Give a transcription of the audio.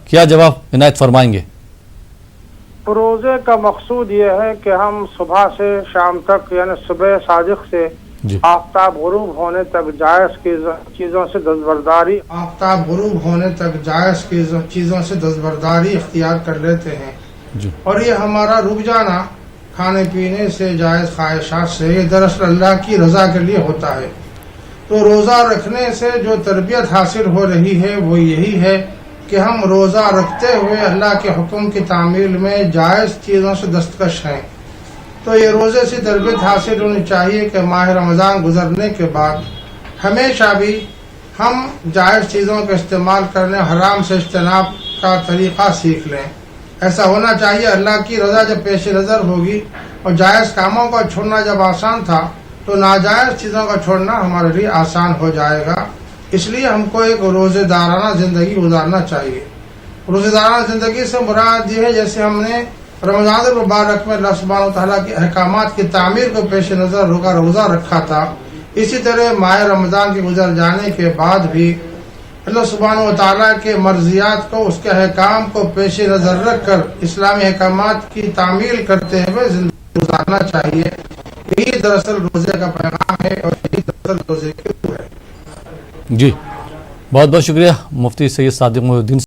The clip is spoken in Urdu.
کیا جواب عنایت فرمائیں گے؟ روزے کا مقصود یہ ہے کہ ہم صبح سے شام تک یعنی صبح صادق سے جی آفتاب غروب ہونے تک جائز کی چیزوں سے دستبرداری اختیار کر لیتے ہیں جی اور یہ ہمارا رک جانا کھانے پینے سے جائز خواہشات سے یہ دراصل اللہ کی رضا کے لیے ہوتا ہے. تو روزہ رکھنے سے جو تربیت حاصل ہو رہی ہے وہ یہی ہے کہ ہم روزہ رکھتے ہوئے اللہ کے حکم کی تعمیل میں جائز چیزوں سے دستکش ہیں. تو یہ روزے سے تربیت حاصل ہونی چاہیے کہ ماہ رمضان گزرنے کے بعد ہمیشہ بھی ہم جائز چیزوں کا استعمال کرنے حرام سے اجتناب کا طریقہ سیکھ لیں. ایسا ہونا چاہیے. اللہ کی رضا جب پیش نظر ہوگی اور جائز کاموں کا چھوڑنا جب آسان تھا تو ناجائز چیزوں کا چھوڑنا ہمارے لیے آسان ہو جائے گا. اس لیے ہم کو ایک روزے دارانہ زندگی گزارنا چاہیے. روزے دارانہ زندگی سے مراد یہ ہے جیسے ہم نے رمضان المبارک میں اللہ سبحانہ وتعالیٰ کے احکامات کی تعمیر کو پیش نظر ہوگا روزہ رکھا تھا. اسی طرح ماہ رمضان کے گزر جانے کے بعد بھی اللہ سبحانہ وتعالیٰ کے مرضیات کو اس کے احکام کو پیش نظر رکھ کر اسلامی احکامات کی تعمیل کرتے ہوئے زندگی گزارنا چاہیے. یہی دراصل روزے کا پیغام ہے اور یہی دراصل روزے کی روح ہے. جی بہت بہت شکریہ مفتی سید صادق محی الدین